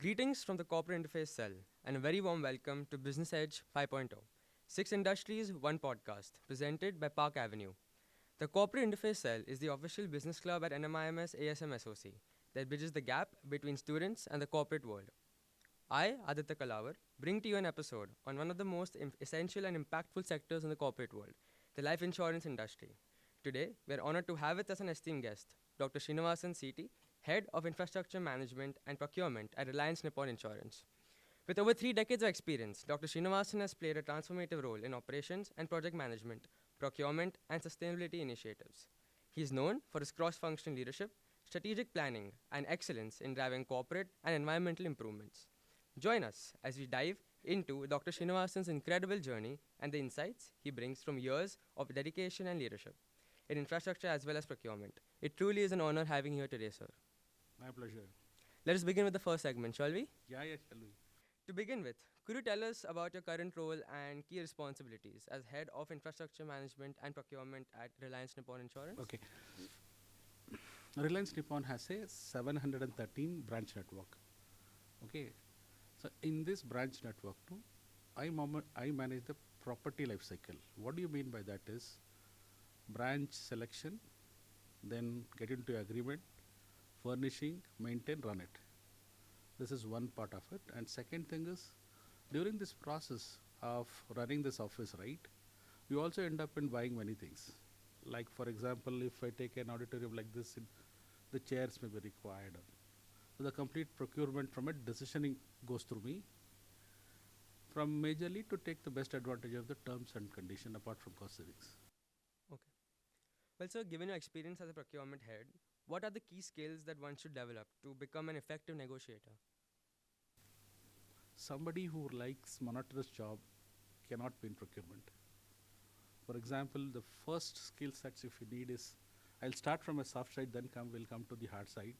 Greetings from the Corporate Interface Cell, and a very warm welcome to Business Edge 5.0, 6 Industries, 1 Podcast, presented by Park Avenue. The Corporate Interface Cell is the official business club at NMIMS ASM SOC that bridges the gap between students and the corporate world. I, Aditya Kalawar, bring to you an episode on one of the most essential and impactful sectors in the corporate world, the life insurance industry. Today, we are honored to have with us an esteemed guest, Dr. Srinivasan CT, Head of Infrastructure Management and Procurement at Reliance Nippon Insurance. With over 3 decades of experience, Dr. Srinivasan has played a transformative role in operations and project management, procurement, and sustainability initiatives. He is known for his cross-functional leadership, strategic planning, and excellence in driving corporate and environmental improvements. Join us as we dive into Dr. Srinivasan's incredible journey and the insights he brings from years of dedication and leadership in infrastructure as well as procurement. It truly is an honor having you here today, sir. My pleasure. Let us begin with the first segment, shall we? Yeah, shall we? To begin with, could you tell us about your current role and key responsibilities as Head of Infrastructure Management and Procurement at Reliance Nippon Insurance? Okay. Reliance Nippon has a 713 branch network. Okay. So in this branch network, I manage the property life cycle. What do you mean by that is branch selection, then get into agreement, furnishing, maintain, run it. This is one part of it. And second thing is, during this process of running this office, right, you also end up in buying many things. Like for example, if I take an auditorium like this, the chairs may be required. So the complete procurement from it, decisioning goes through me. From majorly to take the best advantage of the terms and condition apart from cost savings. Okay. Well, sir, given your experience as a procurement head, what are the key skills that one should develop to become an effective negotiator? Somebody who likes monotonous job cannot be in procurement. For example, the first skill sets if you need is, I'll start from a soft side, then we'll come to the hard side.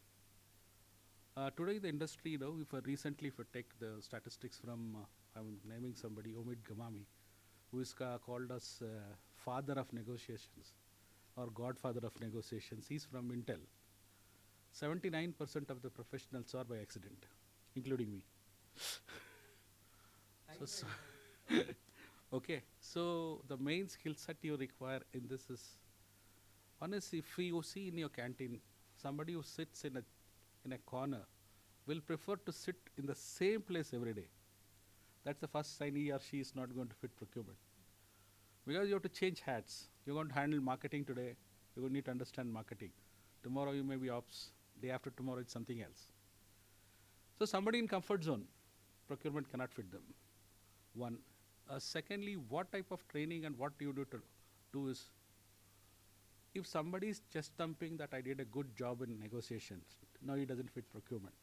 Today the industry, if you take the statistics from, I'm naming somebody, Omid Gamami, who is called as father of negotiations or godfather of negotiations. He's from Intel. 79% of the professionals are by accident, including me. Okay, so the main skill set you require in this is, one is if you see in your canteen, somebody who sits in a corner will prefer to sit in the same place every day. That's the first sign he or she is not going to fit procurement. Because you have to change hats. You're going to handle marketing today, you're going to need to understand marketing. Tomorrow you may be ops, day after tomorrow it's something else. So somebody in comfort zone, procurement cannot fit them. One. Secondly, what type of training and what you do is, if somebody is chest thumping that I did a good job in negotiations, no, he doesn't fit procurement.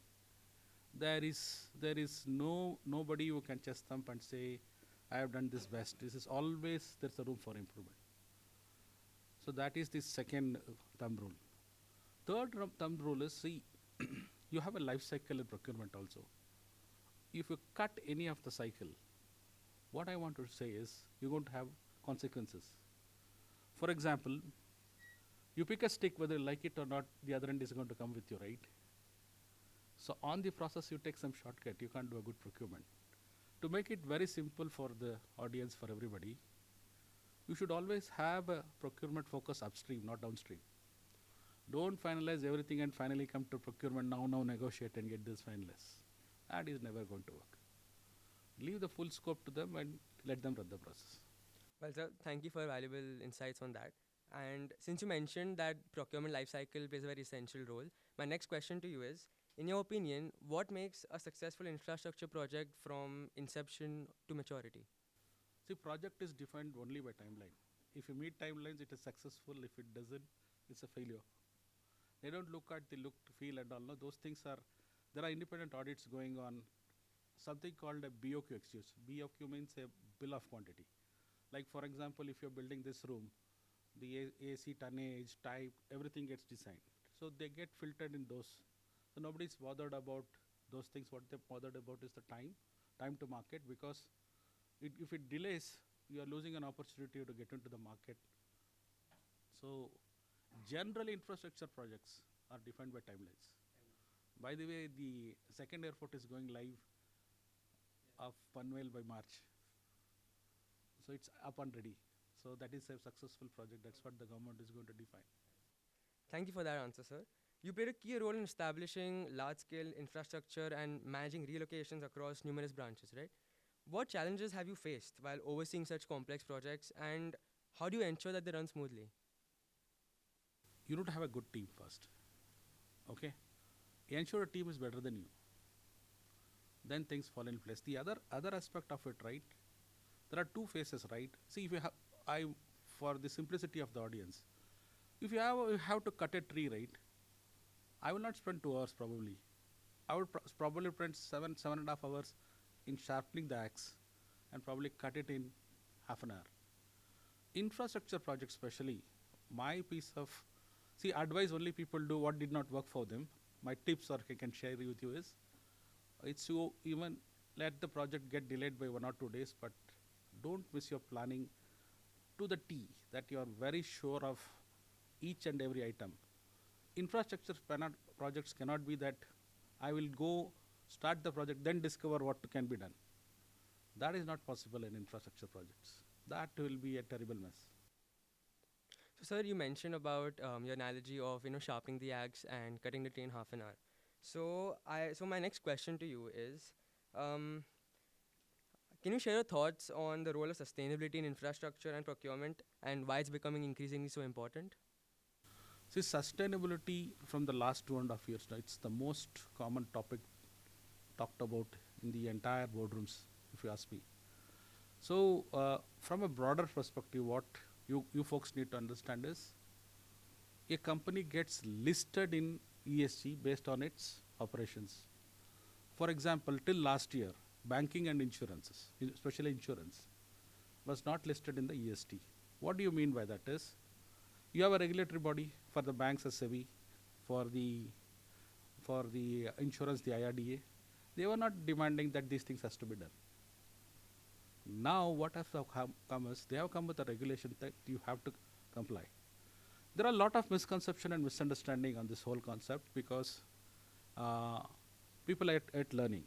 There is nobody who can chest thump and say, I have done this best. This is always, there's a room for improvement. So that is the second thumb rule. Third thumb rule is, see, you have a life cycle in procurement also. If you cut any of the cycle, what I want to say is, you're going to have consequences. For example, you pick a stick, whether you like it or not, the other end is going to come with you, right? So on the process, you take some shortcut, you can't do a good procurement. To make it very simple for the audience, for everybody, you should always have a procurement focus upstream, not downstream. Don't finalize everything and finally come to procurement, now negotiate and get this finalized. That is never going to work. Leave the full scope to them and let them run the process. Well, sir, thank you for valuable insights on that. And since you mentioned that procurement lifecycle plays a very essential role, my next question to you is, in your opinion, what makes a successful infrastructure project from inception to maturity? See, project is defined only by timeline. If you meet timelines, it is successful. If it doesn't, it's a failure. They don't look at the look, feel and all. No, those things there are independent audits going on. Something called a BOQ excuse. BOQ means a bill of quantity. Like for example, if you're building this room, the AC tonnage, type, everything gets designed. So they get filtered in those. So nobody's bothered about those things. What they're bothered about is the time to market, because if it delays, you are losing an opportunity to get into the market. So generally infrastructure projects are defined by timelines. By the way, the second airport is going live of Panvel by March. So it's up and ready. So that is a successful project. That's what the government is going to define. Thank you for that answer, sir. You played a key role in establishing large scale infrastructure and managing relocations across numerous branches, right? What challenges have you faced while overseeing such complex projects, and how do you ensure that they run smoothly? You need to have a good team first. Okay? Ensure a team is better than you. Then things fall in place. The other aspect of it, right? There are two phases, right? See, if you have, I, for the simplicity of the audience, if you have to cut a tree, right? I will not spend 2 hours probably. I would probably spend 7.5 hours in sharpening the axe, and probably cut it in half an hour. Infrastructure projects, especially, my piece of see advice only people do what did not work for them. My tips, or I can share with you, is it's to even let the project get delayed by 1 or 2 days, but don't miss your planning to the T, that you are very sure of each and every item. Infrastructure projects cannot be that I will go start the project, then discover what can be done. That is not possible in infrastructure projects. That will be a terrible mess. So, sir, you mentioned about your analogy of sharpening the axe and cutting the tree in half an hour. So my next question to you is, um, can you share your thoughts on the role of sustainability in infrastructure and procurement, and why it's becoming increasingly so important? See, sustainability from the last 2.5 years, it's the most common topic talked about in the entire boardrooms, if you ask me. So, from a broader perspective, what you folks need to understand is a company gets listed in ESG based on its operations. For example, till last year, banking and insurances, especially insurance, was not listed in the EST. What do you mean by that is, you have a regulatory body for the banks as SEBI, for the insurance, the IRDA. They were not demanding that these things has to be done. Now, what have come is, they have come with a regulation that you have to comply. There are a lot of misconception and misunderstanding on this whole concept, because uh, people are at learning.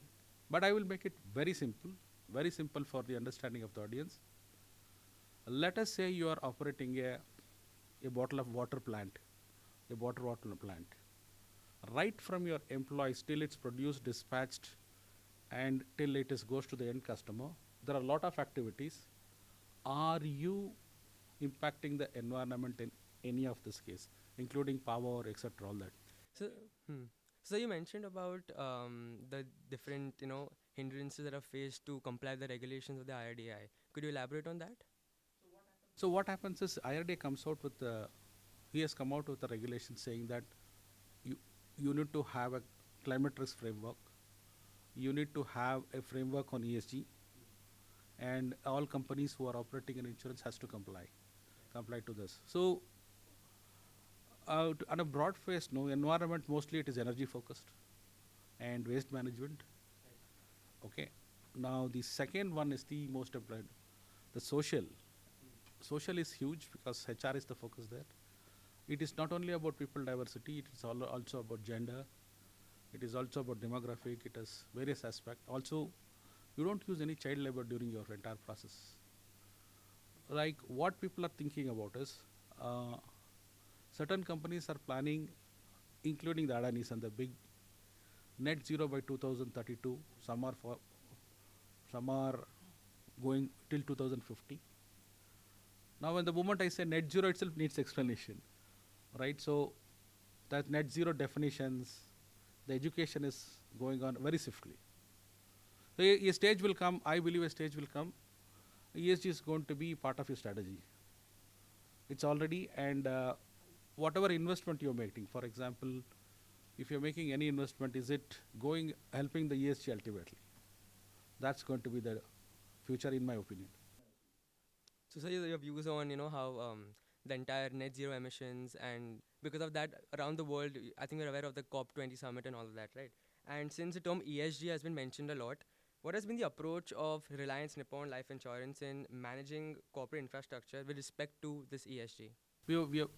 But I will make it very simple for the understanding of the audience. Let us say you are operating a bottle of water plant, a water plant. Right from your employees till it's produced, dispatched, and till it goes to the end customer, there are a lot of activities. Are you impacting the environment in any of this case, including power, etc., all that? So, hmm. So you mentioned about the different hindrances that are faced to comply with the regulations of the IRDI. Could you elaborate on that? So what happens is, IRDA comes out with he has come out with a regulation saying that you you need to have a climate risk framework. You need to have a framework on ESG, and all companies who are operating in insurance has to comply to this. So, on a broad phase, no, environment, mostly it is energy focused, and waste management. Okay. Now the second one is the most important, the social. Social is huge because HR is the focus there. It is not only about people diversity, it is also about gender, it is also about demographic, it has various aspects. Also, you don't use any child labor during your entire process. Like, what people are thinking about is, certain companies are planning, including the Adanis and the big, net zero by 2032. Some are going till 2050. Now, when the moment I say net zero itself needs explanation, right? So, that net zero definitions, the education is going on very swiftly. So, a stage will come, I believe a stage will come. ESG is going to be part of your strategy. It's already, and whatever investment you're making, for example, if you're making any investment, is it helping the ESG ultimately? That's going to be the future, in my opinion. So, sir, your views on how the entire net zero emissions, and because of that around the world, I think you're aware of the COP20 summit and all of that, right? And since the term ESG has been mentioned a lot, what has been the approach of Reliance Nippon Life Insurance in managing corporate infrastructure with respect to this ESG? We have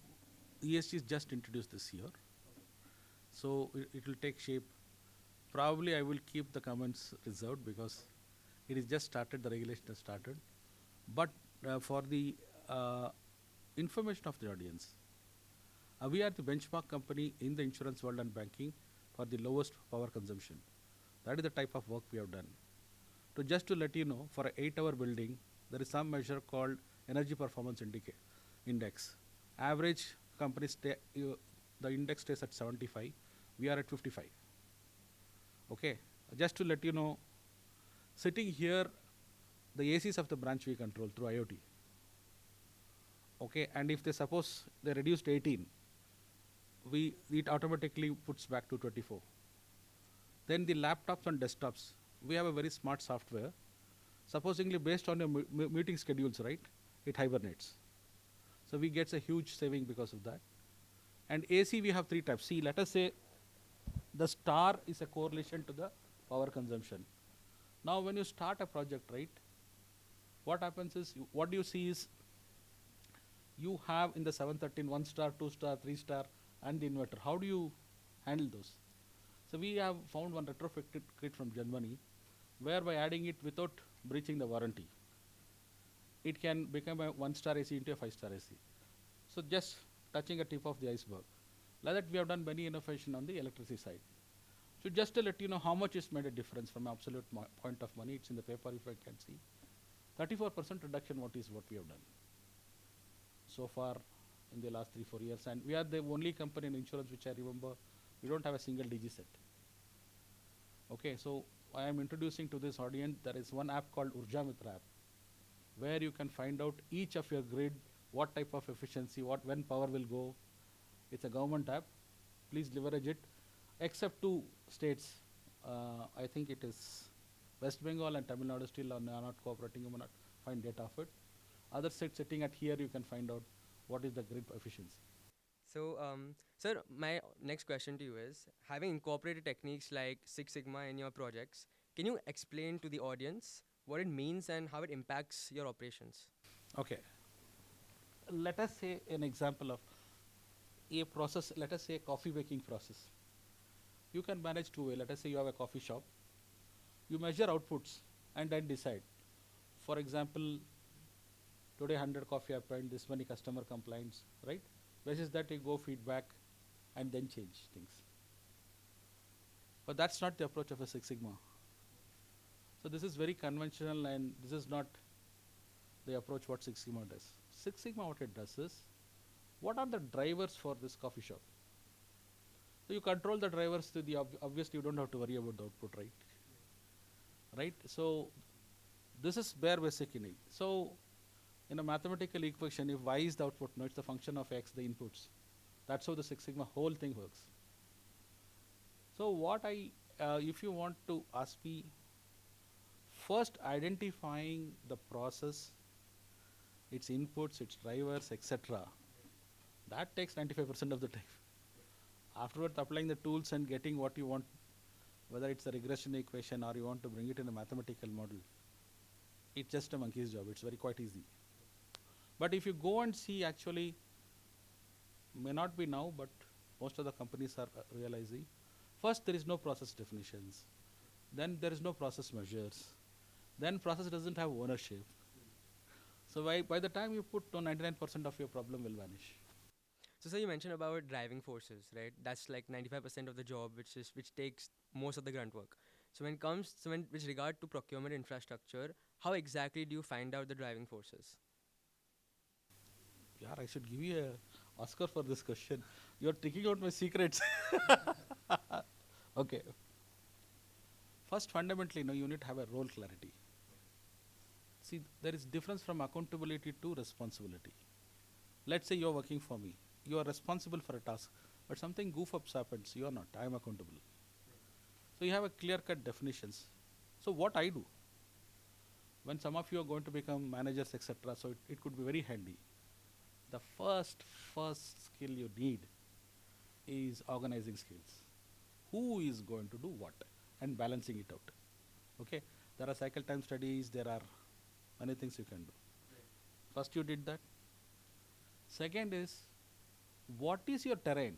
ESG is just introduced this year, so it will take shape Probably I will keep the comments reserved because it is just started, the regulation has started. But for the uh, information of the audience, we are the benchmark company in the insurance world and banking for the lowest power consumption. That is the type of work we have done. So just to let you know, for an 8-hour building, there is some measure called energy performance index. Average companies the index stays at 75. We are at 55. Okay, just to let you know, sitting here, the ACs of the branch we control through IoT. Okay, and if they suppose they reduced 18, it automatically puts back to 24. Then the laptops and desktops, we have a very smart software. Supposingly based on your meeting schedules, right? It hibernates. So we get a huge saving because of that. And AC we have 3 types. See, let us say the star is a correlation to the power consumption. Now when you start a project, right, what happens is, what you see is, you have in the 713 1 star, 2 star, 3 star and the inverter. How do you handle those? So we have found one retrofit kit from Germany, where by adding it without breaching the warranty, it can become a 1-star AC into a 5-star AC. So just touching a tip of the iceberg. Like that, we have done many innovation on the electricity side. So just to let you know how much it's made a difference from absolute point of money, it's in the paper if I can see. 34% reduction what we have done so far in the last 3-4 years. And we are the only company in insurance which I remember, we don't have a single DG set. Okay, so I am introducing to this audience, there is one app called Urja Mitra app, where you can find out each of your grid, what type of efficiency, when power will go. It's a government app. Please leverage it. Except 2 states, I think it is West Bengal and Tamil Nadu still are not cooperating. You may not find data of it. Other states sitting at here, you can find out what is the grid efficiency. So, sir, my next question to you is, having incorporated techniques like Six Sigma in your projects, can you explain to the audience what it means and how it impacts your operations? Okay. Let us say an example of a process, let us say a coffee making process. You can manage 2 ways. Let us say you have a coffee shop. You measure outputs and then decide. For example, today 100 coffee happened, this many customer complaints, right? Basis that you go feedback and then change things. But that's not the approach of a Six Sigma. So this is very conventional, and this is not the approach what Six Sigma does. Six Sigma, what it does is, what are the drivers for this coffee shop? So you control the drivers to the obviously you don't have to worry about the output, right? Right? So this is bare basic in it. So in a mathematical equation, if y is the output, no, it's the function of x, the inputs. That's how the Six Sigma whole thing works. So what if you want to ask me, first identifying the process, its inputs, its drivers, etc. That takes 95% of the time. Afterwards, applying the tools and getting what you want, whether it's a regression equation or you want to bring it in a mathematical model, it's just a monkey's job. It's very quite easy. But if you go and see, actually, may not be now, but most of the companies are realizing, first there is no process definitions, then there is no process measures, then process doesn't have ownership. So by the time you put 99% of your problem will vanish. So, sir, you mentioned about driving forces, right? That's like 95% of the job, which takes most of the grunt work. So, with regard to procurement infrastructure, how exactly do you find out the driving forces? Yeah, I should give you a Oscar for this question. You're taking out my secrets. Okay. First, fundamentally, you need to have a role clarity. See, there is difference from accountability to responsibility. Let's say you're working for me. You are responsible for a task, but something goof ups happens. You are not. I am accountable. So you have a clear-cut definitions. So what I do, when some of you are going to become managers, etc., so it could be very handy. The first skill you need is organizing skills. Who is going to do what and balancing it out. Okay, there are cycle time studies, there are many things you can do. First you did that. Second is, what is your terrain?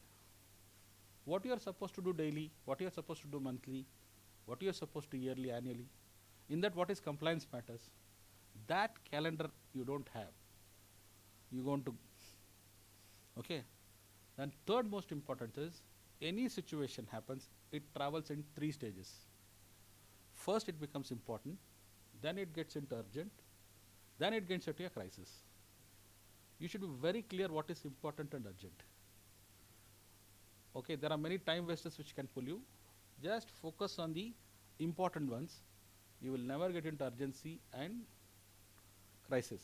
What you are supposed to do daily, what you are supposed to do monthly, what you are supposed to yearly, annually. In that, what is compliance matters. That calendar you don't have. You're going to, okay. Then third most important is, any situation happens, it travels in 3 stages. First it becomes important, then it gets into urgent, then it gets into a crisis. You should be very clear what is important and urgent. Okay, there are many time wasters which can pull you. Just focus on the important ones. You will never get into urgency and crisis.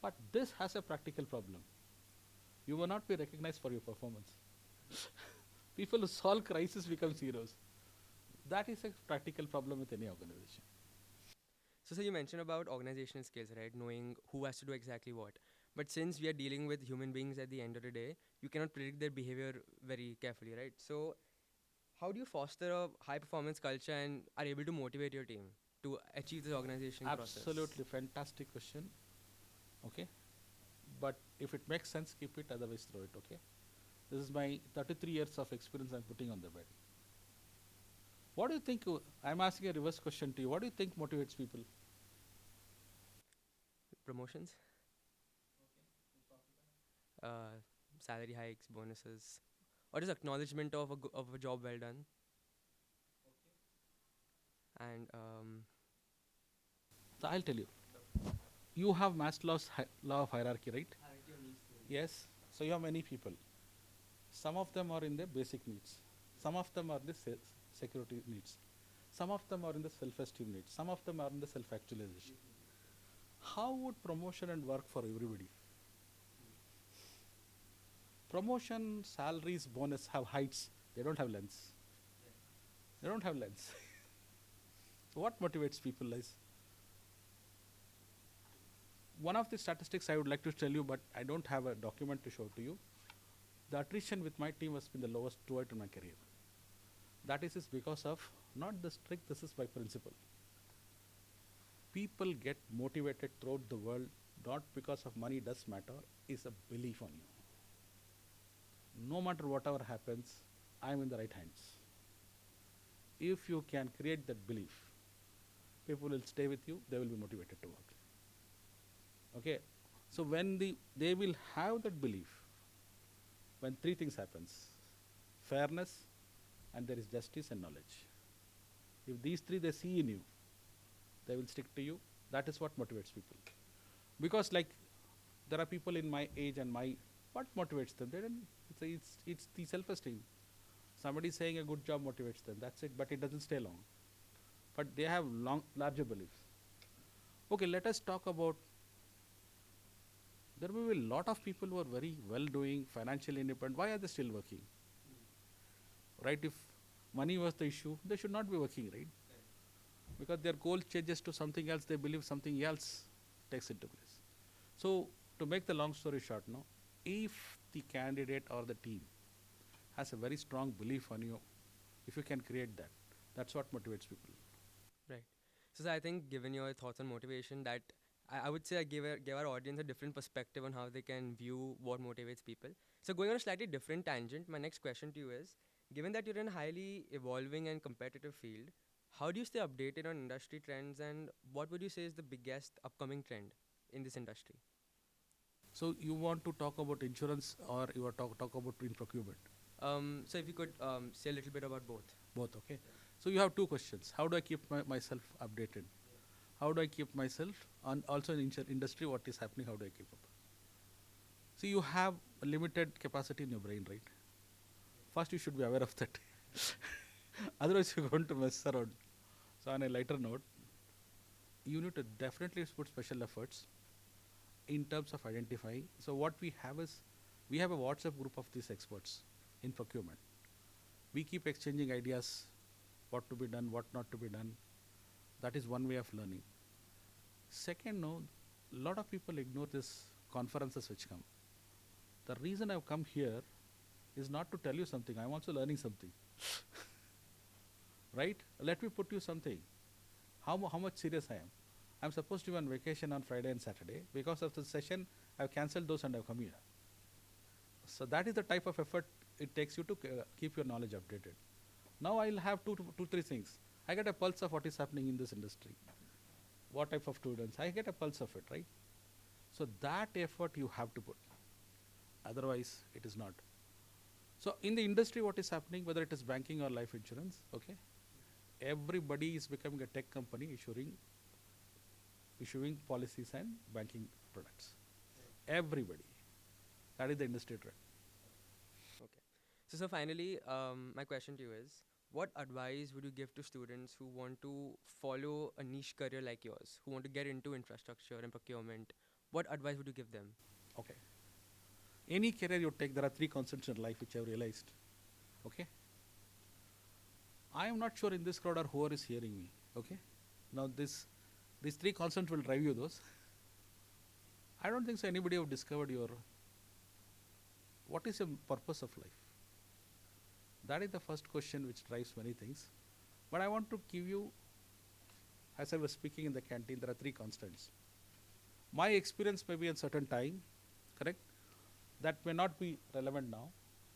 But this has a practical problem. You will not be recognized for your performance. People who solve crisis become heroes. That is a practical problem with any organization. So you mentioned about organizational skills, right? Knowing who has to do exactly what. But since we are dealing with human beings at the end of the day, you cannot predict their behavior very carefully, right? So how do you foster a high performance culture and are able to motivate your team to achieve this organization process? Absolutely fantastic question. Okay. But if it makes sense, keep it, otherwise throw it, okay? This is my 33 years of experience I'm putting on the bed. What do you think, I'm asking a reverse question to you. What do you think motivates people? Promotions, uh, salary hikes, bonuses, or just acknowledgement of of a job well done. And So I'll tell you. You have Maslow's law of hierarchy, right? Yes. So you have many people. Some of them are in the basic needs. Some of them are the security needs. Some of them are in the self-esteem needs. Some of them are in the self-actualization. How would promotion and work for everybody? Promotion, salaries, bonus have heights. They don't have lengths. They don't have lengths. What motivates people is, one of the statistics I would like to tell you, but I don't have a document to show to you. The attrition with my team has been the lowest throughout in my career. That is because of not the strict, this is by principle. People get motivated throughout the world not because of money does matter, is a belief on you. No matter whatever happens, I am in the right hands. If you can create that belief, people will stay with you, they will be motivated to work. Okay, so when they will have that belief, when 3 things happens, fairness, and there is justice and knowledge. If these 3 they see in you, they will stick to you. That is what motivates people. Because like, there are people in my age and what motivates them? They don't, it's the self-esteem. Somebody saying a good job motivates them, that's it, but it doesn't stay long. But they have larger beliefs. Okay, let us talk about, there will be a lot of people who are very well doing, financially independent. Why are they still working? Right? If money was the issue, they should not be working, right? Because their goal changes to something else, they believe something else takes into place. So, to make the long story short, no, if the candidate or the team has a very strong belief on you, if you can create that, that's what motivates people. right. So I think, given your thoughts on motivation, that I would say I give our audience a different perspective on how they can view what motivates people. So going on a slightly different tangent, my next question to you is, given that you're in a highly evolving and competitive field, how do you stay updated on industry trends and what would you say is the biggest upcoming trend in this industry? So, you want to talk about insurance or you want to talk about in procurement? So if you could say a little bit about both. Both, okay. So, you have 2 questions. How do I keep myself updated? How do I keep myself, and also in industry, what is happening, how do I keep up? See, you have a limited capacity in your brain, right? First, you should be aware of that. Otherwise, you're going to mess around. So, on a lighter note, you need to definitely put special efforts in terms of identifying. So, what we have is, we have a WhatsApp group of these experts in procurement. We keep exchanging ideas, what to be done, what not to be done. That is one way of learning. Second, no, a lot of people ignore this conferences which come. The reason I've come here is not to tell you something, I'm also learning something. Right? Let me put you something. How much serious I am. I'm supposed to be on vacation on Friday and Saturday. Because of the session, I've cancelled those and I've come here. So that is the type of effort it takes you to keep your knowledge updated. Now I'll have two, three things. I get a pulse of what is happening in this industry. What type of students? I get a pulse of it, right? So that effort you have to put. Otherwise, it is not. So in the industry, what is happening, whether it is banking or life insurance, okay, everybody is becoming a tech company issuing policies and banking products. Everybody. That is the industry trend. Okay. So finally, my question to you is, what advice would you give to students who want to follow a niche career like yours, who want to get into infrastructure and procurement? What advice would you give them? Okay. Any career you take, there are three constants in life which I have realized. Okay. I am not sure in this crowd or whoever is hearing me. Okay. Now these three constants will drive you those. I don't think so anybody have discovered what is your purpose of life. That is the first question which drives many things. But I want to give you, as I was speaking in the canteen, there are three constants. My experience may be in certain time, correct? That may not be relevant now.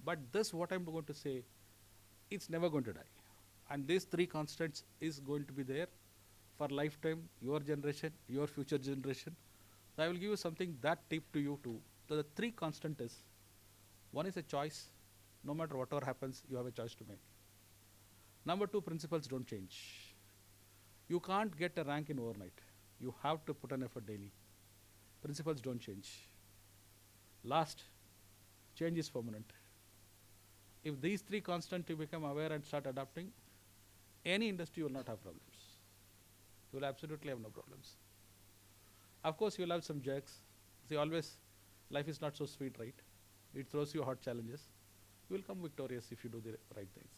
But this, what I'm going to say, it's never going to die. And these three constants is going to be there for lifetime, your generation, your future generation. So I will give you something that tip to you too. So the three constant is, one is a choice. No matter whatever happens, you have a choice to make. Number two, principles don't change. You can't get a rank in overnight. You have to put an effort daily. Principles don't change. Last, change is permanent. If these three constants you become aware and start adapting, any industry will not have problems. You will absolutely have no problems. Of course, you will have some jerks. See, always, life is not so sweet, right? It throws you hard challenges. You will come victorious if you do the right things.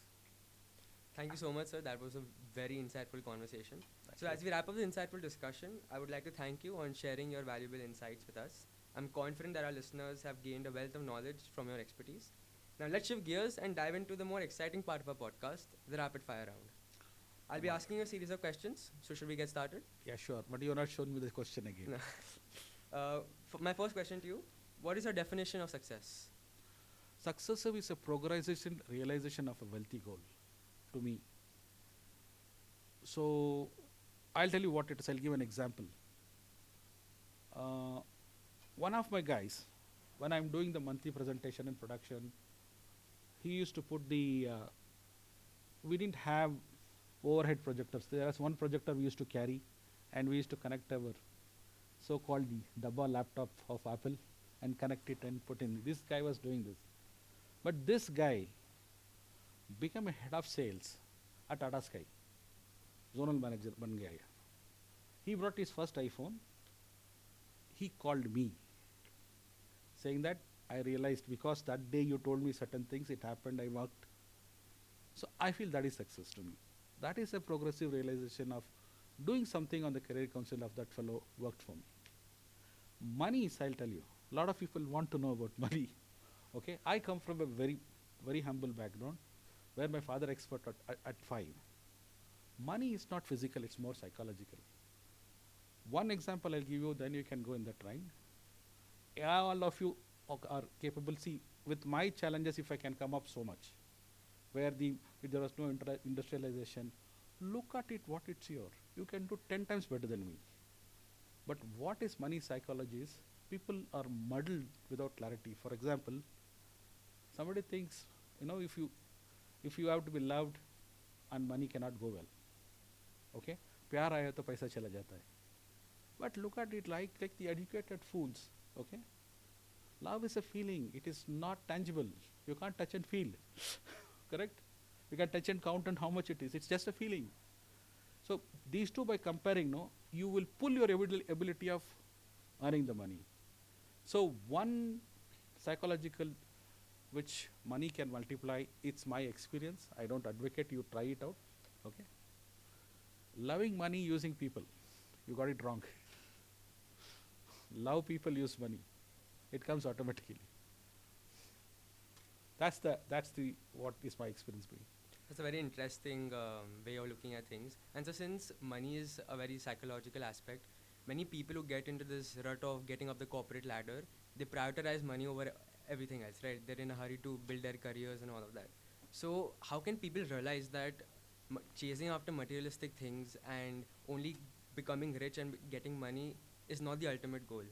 Thank you so much, sir. That was a very insightful conversation. Thank So you. as we wrap up the insightful discussion, I would like to thank you on sharing your valuable insights with us. I'm confident that our listeners have gained a wealth of knowledge from your expertise. Now let's shift gears and dive into the more exciting part of our podcast, the rapid fire round. I'll be asking you a series of questions, so should we get started? Yeah, sure. But you're not showing me the question again. No. My first question to you, what is your definition of success? Success is a progression, realization of a wealthy goal, to me. So, I'll tell you what it is. I'll give an example. One of my guys, when I'm doing the monthly presentation in production, he used to put we didn't have overhead projectors. There was one projector we used to carry, and we used to connect our so-called the Dabba laptop of Apple and connect it and put in. This guy was doing this. But this guy became a head of sales at Tata Sky, zonal manager ban gaya. He brought his first iPhone. He called me, saying that I realized because that day you told me certain things, it happened, I worked. So I feel that is success to me. That is a progressive realization of doing something on the career council of that fellow worked for me. Money is, I'll tell you, a lot of people want to know about money. Okay, I come from a very, very humble background where my father expert at 5. Money is not physical, it's more psychological. One example I'll give you, then you can go in that line. All of you are capable. See, with my challenges, if I can come up so much, where if there was no industrialization, look at it, what it's your. You can do 10 times better than me. But what is money psychology is, people are muddled without clarity. For example, somebody thinks, if you have to be loved and money cannot go well. Okay? Pyar aaya to paisa chala jata hai. But look at it like the educated fools. Okay? Love is a feeling. It is not tangible. You can't touch and feel. Correct? You can touch and count on how much it is. It's just a feeling. So these two, by comparing, you will pull your ability of earning the money. So one psychological which money can multiply, it's my experience. I don't advocate you try it out. Okay? Loving money using people. You got it wrong. Love people, use money. It comes automatically. That's what is my experience being. That's a very interesting way of looking at things. And so since money is a very psychological aspect, many people who get into this rut of getting up the corporate ladder, they prioritize money over everything else, right? They're in a hurry to build their careers and all of that. So how can people realize that chasing after materialistic things and only becoming rich and getting money is not the ultimate goal?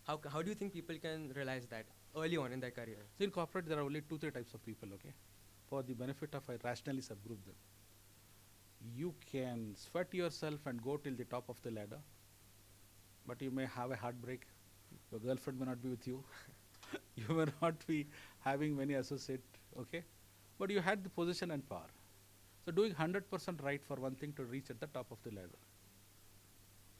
How do you think people can realize that early on in their career? So in corporate, there are only two, three types of people, okay? For the benefit of I rationally subgroup them. You can sweat yourself and go till the top of the ladder, but you may have a heartbreak. Your girlfriend may not be with you. You may not be having many associates, okay? But you had the position and power. So doing 100% right for one thing to reach at the top of the ladder.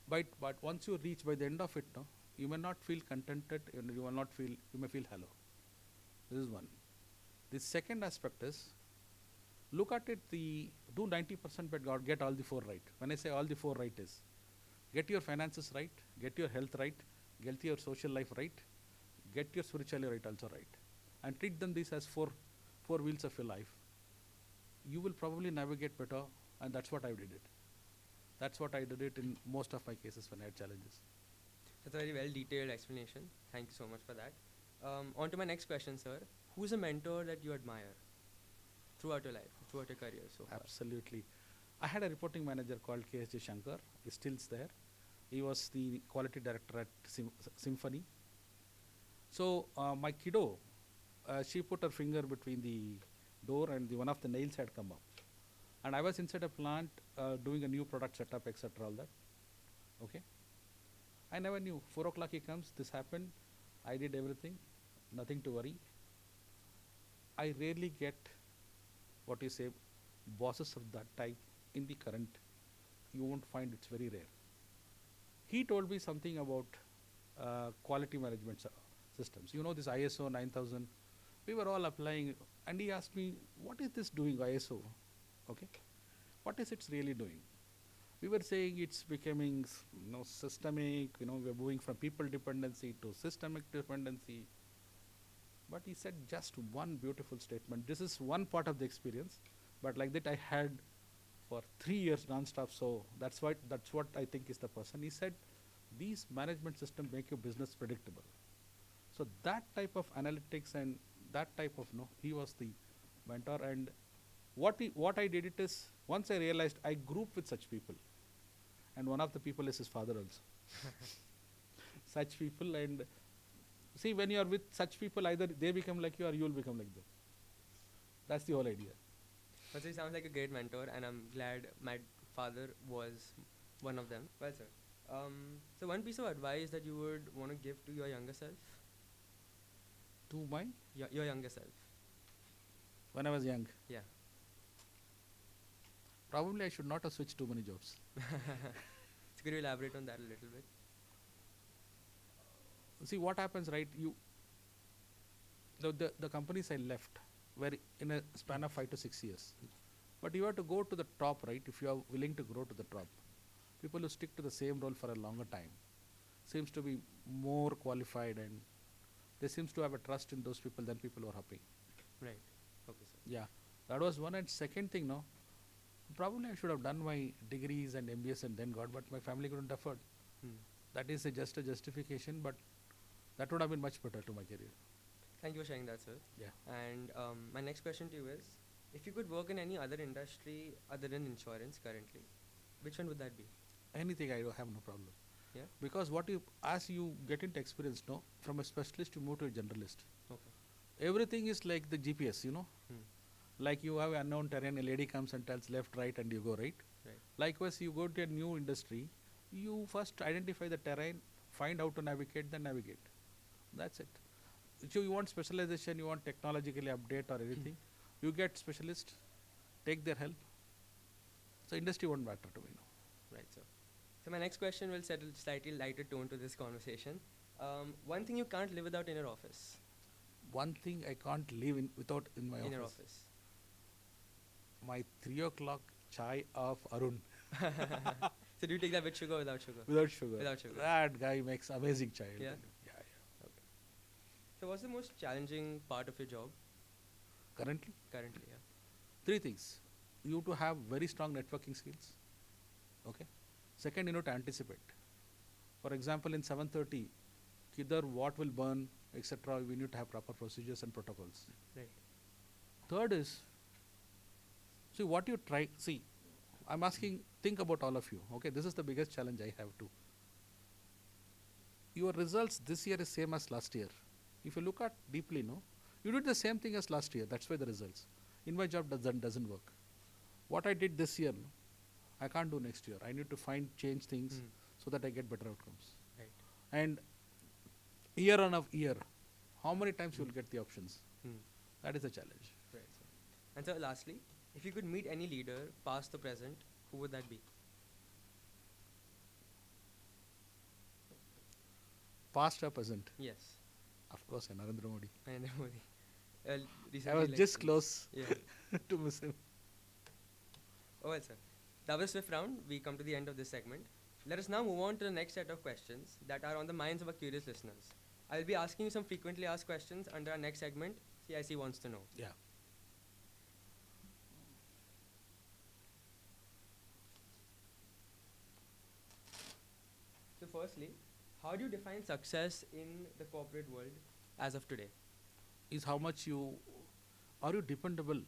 But once you reach by the end of it, no, you may not feel contented, you will not feel, you may feel hollow. This is one. The second aspect is, look at it, do 90% but get all the four right. When I say all the four right is, get your finances right, get your health right, get your social life right, get your spirituality right also right. And treat them these as four wheels of your life. You will probably navigate better, and that's what I did it. That's what I did it in most of my cases when I had challenges. That's a very well detailed explanation. Thank you so much for that. On to my next question, sir. Who's a mentor that you admire throughout your life, throughout your career so far? Absolutely. I had a reporting manager called KSJ Shankar. He still there. He was the quality director at Symphony. So my kiddo, she put her finger between the door and one of the nails had come up. And I was inside a plant doing a new product setup, etc. all that. Okay. I never knew. 4 o'clock he comes, this happened. I did everything. Nothing to worry. I rarely get, what you say, bosses of that type in the current. You won't find, it's very rare. He told me something about quality management systems. You know this ISO 9000. We were all applying, and he asked me, what is this doing, ISO? Okay. What is it really doing? We were saying it's becoming systemic, we're moving from people dependency to systemic dependency. But he said just one beautiful statement. This is one part of the experience, but like that I had for 3 years non-stop. So that's what I think is the person. He said, these management systems make your business predictable. So that type of analytics and that type of, he was the mentor. And what I did it is, once I realized I grew up with such people. And one of the people is his father also. Such people, and see, when you are with such people, either they become like you or you will become like them. That's the whole idea. But he sounds like a great mentor, and I'm glad my father was one of them. Well, sir. So one piece of advice that you would want to give to your younger self? To my? Your younger self. When I was young? Yeah. Probably I should not have switched too many jobs. So could you elaborate on that a little bit? See what happens, right? The companies I left were in a span of 5 to 6 years. But you have to go to the top, right? If you are willing to grow to the top. People who stick to the same role for a longer time seems to be more qualified, and they seems to have a trust in those people than people who are happy. Right. Okay, sir. Yeah. That was one. And second thing, probably I should have done my degrees and MBS and then got, but my family couldn't afford. That is just a justification, but that would have been much better to my career. Thank you for sharing that, sir. Yeah. And my next question to you is, if you could work in any other industry other than insurance currently, which one would that be? Anything, I don't have no problem. Yeah. Because as you get into experience, from a specialist you move to a generalist. Okay. Everything is like the GPS, Like you have unknown terrain, a lady comes and tells left, right, and you go right. Right. Likewise, you go to a new industry, you first identify the terrain, find how to navigate, then navigate. That's it. So you want specialization, you want technologically update or anything, you get specialists, take their help. So industry won't matter to me now. Right, sir. So my next question will set a slightly lighter tone to this conversation. One thing you can't live without in your office. One thing I can't live without in my in office. your office. My 3 o'clock chai of Arun. So do you take that with sugar or without sugar? Without sugar. Without sugar. That guy makes amazing chai. Yeah? Yeah. Okay. So what's the most challenging part of your job Currently, currently? Yeah. 3 things. You have to have very strong networking skills. Okay. Second, you know to anticipate. For example, in 7:30, either what will burn etc. We need to have proper procedures and protocols. Right. Third is, see what you try. See, I'm asking, think about all of you. Okay, this is the biggest challenge I have too. Your results this year is same as last year. If you look at deeply, no, you did the same thing as last year. That's why the results. In my job doesn't work. What I did this year, no, I can't do next year. I need to change things so that I get better outcomes. Right. And year on of year, how many times you will get the options? That is the challenge. Right, sir. And so lastly, if you could meet any leader, past or present, who would that be? Past or present? Yes. Of course, Narendra Modi. Narendra Modi. I Recently was just close Yeah. to miss him. Oh, well, sir. That was swift round. We come to the end of this segment. Let us now move on to the next set of questions that are on the minds of our curious listeners. I will be asking you some frequently asked questions under our next segment, CIC Wants to Know. Yeah. So, firstly, how do you define success in the corporate world as of today? Is how much are you dependable?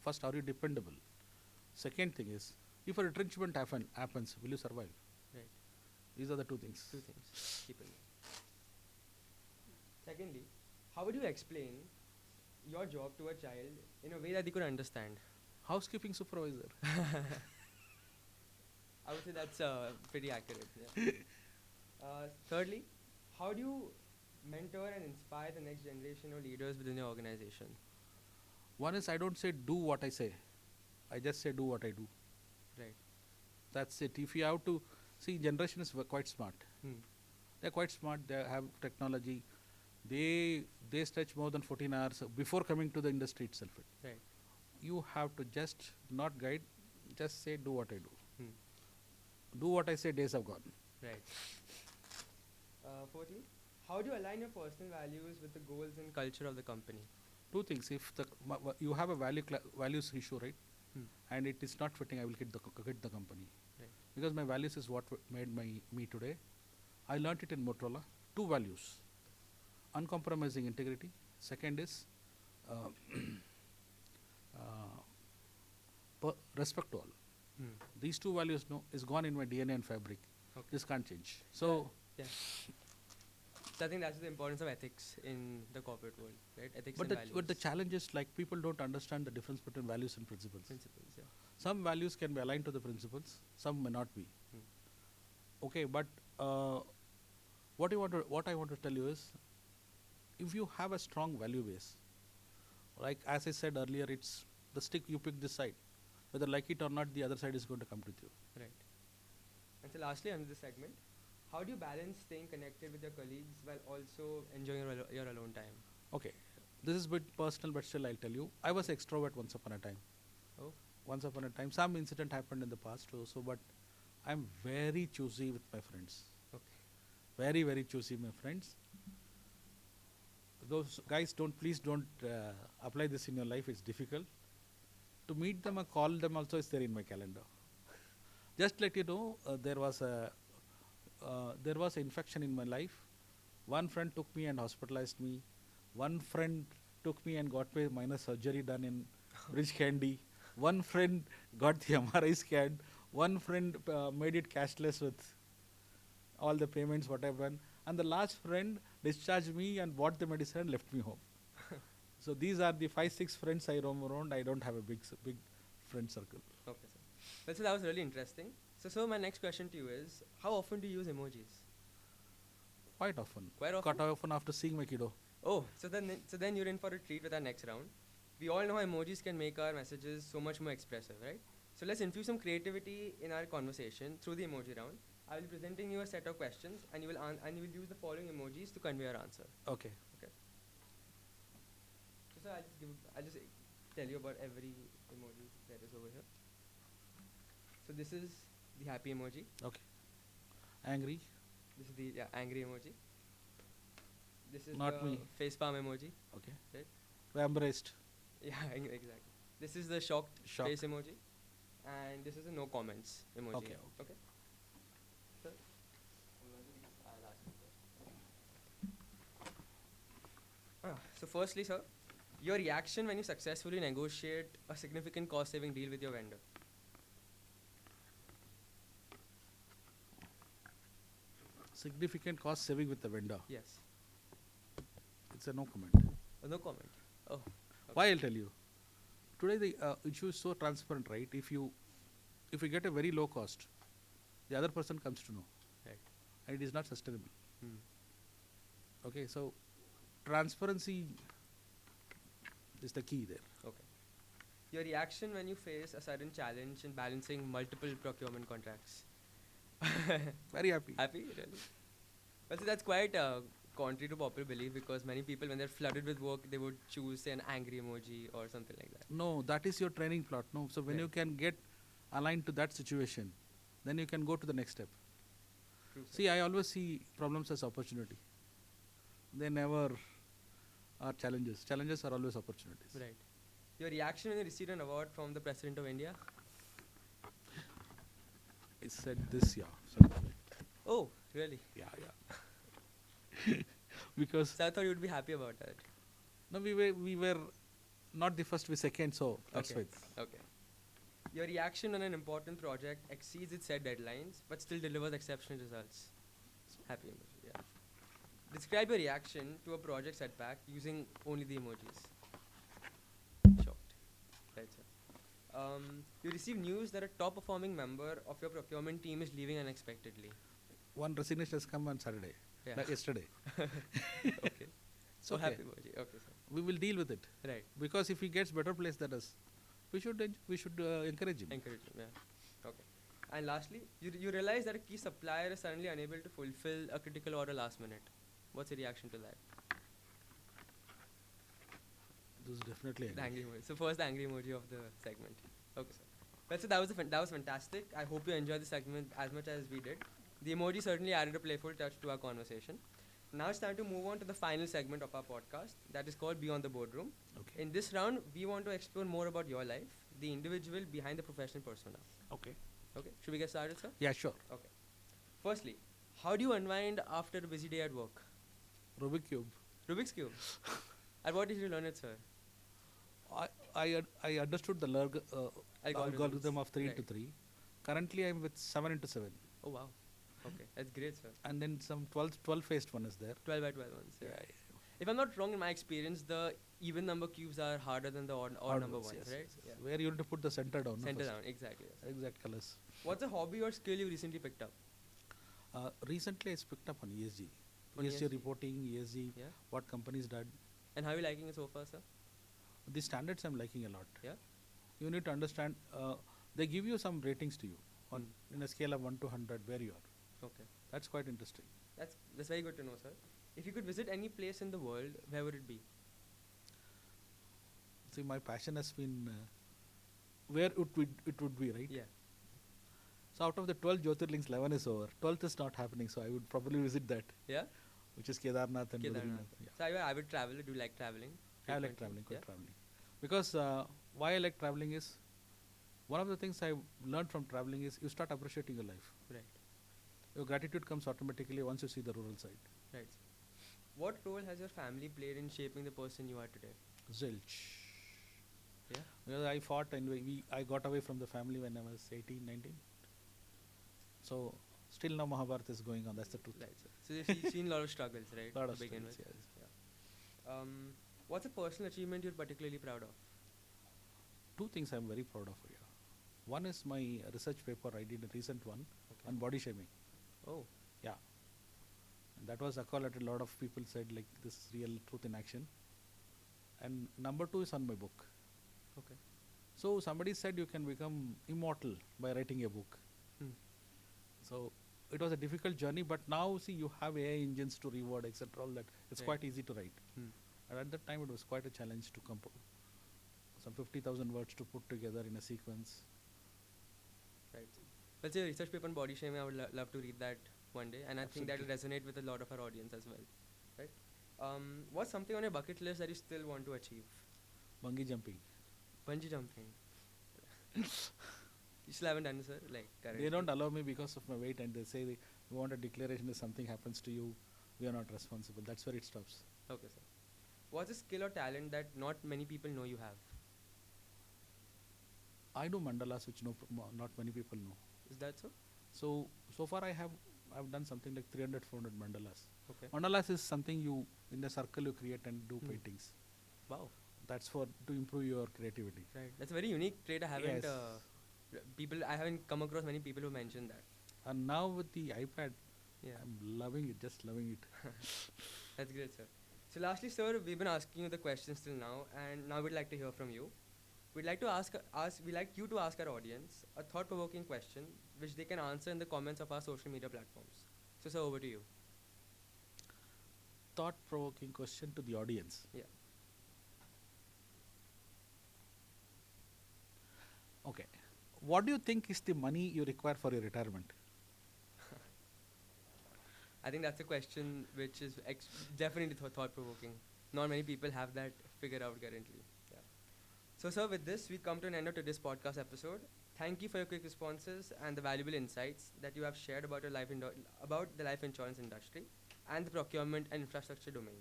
First, are you dependable? Second thing is, if a retrenchment happens, will you survive? Right. These are the two things. Two things. Keep in mind. Secondly, how would you explain your job to a child in a way that they could understand? Housekeeping supervisor. I would say that's pretty accurate. Yeah. Thirdly, how do you mentor and inspire the next generation of leaders within your organization? One is, I don't say do what I say. I just say do what I do. Right. That's it. If you have to see, generation is quite smart. They're quite smart. They have technology. They stretch more than 14 hours before coming to the industry itself. Right. You have to just not guide, just say do what I do. Hmm. Do what I say, days have gone. Right. Fourthly, how do you align your personal values with the goals and culture of the company? Two things. If you have a values issue, right, and it is not fitting, I will quit the company. Right. Because my values is what made me today. I learnt it in Motorola. Two values: uncompromising integrity. Second is respect to all. These two values is gone in my DNA and fabric. Okay. This can't change. So yeah. So I think that's the importance of ethics in the corporate world, right? Ethics but and the values. but the challenge is, like, people don't understand the difference between values and principles. Principles, yeah. Some values can be aligned to the principles, some may not be. Okay, but what I want to tell you is, if you have a strong value base, like as I said earlier, it's the stick, you pick this side. Whether like it or not, the other side is going to come with you. Right. And so lastly, under this segment, how do you balance staying connected with your colleagues while also enjoying your alone time? Okay, this is a bit personal, but still I'll tell you. I was extrovert once upon a time. Oh. Once upon a time. Some incident happened in the past also, but I'm very choosy with my friends. Okay. Very, very choosy, my friends. Those guys, please don't apply this in your life. It's difficult. To meet them or call them also is there in my calendar. Just let you know, there was an infection in my life. One friend took me and hospitalized me. One friend took me and got my minor surgery done in Bridge Candy. One friend got the MRI scan. One friend made it cashless with all the payments, whatever. And the last friend discharged me and bought the medicine and left me home. So these are the 5-6 friends I roam around. I don't have a big friend circle. Okay, sir. Well, so that was really interesting. So my next question to you is, how often do you use emojis? Quite often. Quite often? Quite often after seeing my kiddo. Oh, so then you're in for a treat with our next round. We all know how emojis can make our messages so much more expressive, right? So let's infuse some creativity in our conversation through the emoji round. I will be presenting you a set of questions, and you will use the following emojis to convey your answer. Okay. Okay. So I'll just tell you about every emoji that is over here. So this is the happy emoji. Okay. Angry. This is the angry emoji. This is Not the me. facepalm emoji. Okay. Right? Embraced. Yeah, exactly. This is the shocked Shocked. face emoji. And this is the no comments emoji. Okay. Okay. Sir? I'll ask you first. So, firstly, sir, your reaction when you successfully negotiate a significant cost-saving deal with your vendor. Significant cost saving with the vendor. Yes. It's a no comment. No comment. Oh, Why I'll tell you. Today the issue is so transparent, right? If you get a very low cost, the other person comes to know, right. and it is not sustainable. Hmm. Okay, so transparency is the key there. Okay. Your reaction when you face a sudden challenge in balancing multiple procurement contracts. Very happy. Happy, really? Well, so that's quite contrary to popular belief because many people, when they're flooded with work, they would choose, say, an angry emoji or something like that. No, that is your training plot. No, so when Right. you can get aligned to that situation, then you can go to the next step. True, sir. See, I always see problems as opportunity. They never are challenges. Challenges are always opportunities. Right. Your reaction when you received an award from the President of India? I said this, yeah. So Oh, really? yeah. Because So I thought you would be happy about that. no, we were not the first, we second, so that's Okay. why. Okay. Your reaction on an important project exceeds its set deadlines, but still delivers exceptional results. Happy emoji, yeah. Describe your reaction to a project setback using only the emojis. Shocked. Right, sir. You receive news that a top-performing member of your procurement team is leaving unexpectedly. One resignation has come on Saturday, Yeah. like yesterday. Okay. So Okay. happy emoji. Okay, sir. We will deal with it Right. because if he gets better place than us, we should encourage him. Encourage him, yeah. Okay. And lastly, you realize that a key supplier is suddenly unable to fulfill a critical order last minute. What's your reaction to that? This is definitely The angry. angry emoji. So first, the angry emoji of the segment. Okay, sir. Well, so that was fantastic. I hope you enjoyed the segment as much as we did. The emoji certainly added a playful touch to our conversation. Now it's time to move on to the final segment of our podcast that is called Beyond the Boardroom. Okay. In this round, we want to explore more about your life, the individual behind the professional persona. Okay. Okay, should we get started, sir? Yeah, sure. Okay. Firstly, how do you unwind after a busy day at work? Rubik cube. Rubik's Cube. And what did you learn it, sir? I understood the algorithm of 3 into Right. 3. Currently, I'm with 7 into 7. Oh, wow. Okay, that's great, sir. And then some 12 faced one is there. 12 by 12 ones. Yeah. If I'm not wrong, in my experience, the even number cubes are harder than the odd number ones, yes, right? yes, yes. Where you need to put the center down. no, Center first. down, exactly. Yes. Exact colors. What's a hobby or skill you recently picked up? Recently, I picked up on ESG. On ESG ESG. reporting, ESG, Yeah. what companies did. And how are you liking it so far, sir? The standards I'm liking a lot. Yeah. You need to understand, they give you some ratings to you on in a scale of 1 to 100 where you are. Okay. That's quite interesting. That's very good to know, sir. If you could visit any place in the world, where would it be? See, my passion has been where it would be, right? Yeah. So out of the 12 Jyotirlings, 11 is over. 12th is not happening, so I would probably visit that, Yeah? which is Kedarnath and Kedarnath. Badrinath. Yeah. So are you an avid traveler? Do you like traveling? I like Frequently? traveling, quite Yeah? traveling. Because why I like traveling is, one of the things I learned from traveling is you start appreciating your life. Right. Your gratitude comes automatically once you see the rural side. Right. What role has your family played in shaping the person you are today? Zilch. Yeah? Because I fought and I got away from the family when I was 18, 19. So still now Mahabharata is going on, that's the truth. Right, sir. So you've seen a lot of struggles, right? Lot to of begin struggles, with. yes. Yeah. What's a personal achievement you're particularly proud of? Two things I'm very proud of here. One is my research paper I did, a recent one, Okay. on body shaming. Oh, Yeah. And that was accoladed. A lot of people said like this is real truth in action. And number two is on my book. okay. So somebody said you can become immortal by writing a book. Hmm. So it was a difficult journey, but now see you have AI engines to reward, etc. All that. It's Right. quite easy to write. Hmm. And at that time it was quite a challenge to some 50,000 words to put together in a sequence. Right. Well, say a research paper on body shaming. I would love to read that one day, and I think that will resonate with a lot of our audience as well. Right. What's something on your bucket list that you still want to achieve? Bungee jumping. Bungee jumping. You still haven't done it, sir? Like currently? They don't allow me because of my weight, and they say we want a declaration if something happens to you, we are not responsible. That's where it stops. Okay, sir. what's a skill or talent that not many people know you have? I do mandalas, which not many people know. Is that so? So far I've done something like 300 400 mandalas. Okay. Mandalas is something you in a circle you create and do Hmm. paintings. Wow. That's for to improve your creativity. Right. That's a very unique trait. I haven't. Yes. I haven't come across many people who mention that. And now with the iPad, Yeah. I'm loving it, just loving it. That's great, sir. So, lastly, sir, we've been asking you the questions till now, and now we'd like to hear from you. We'd like to we'd like you to ask our audience a thought-provoking question, which they can answer in the comments of our social media platforms. So, sir, over to you. Thought-provoking question to the audience. Yeah. Okay. What do you think is the money you require for your retirement? I think that's a question which is definitely thought-provoking. Not many people have that figured out currently. Yeah. So, sir, with this, we come to an end of today's podcast episode. Thank you for your quick responses and the valuable insights that you have shared about about the life insurance industry and the procurement and infrastructure domain.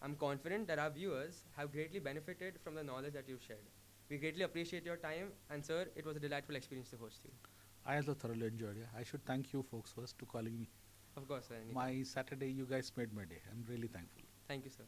I'm confident that our viewers have greatly benefited from the knowledge that you've shared. We greatly appreciate your time, and sir, it was a delightful experience to host you. I also thoroughly enjoyed it. I should thank you folks first to calling me. Of course, sir. Anytime. My Saturday, you guys made my day. I'm really thankful. Thank you, sir.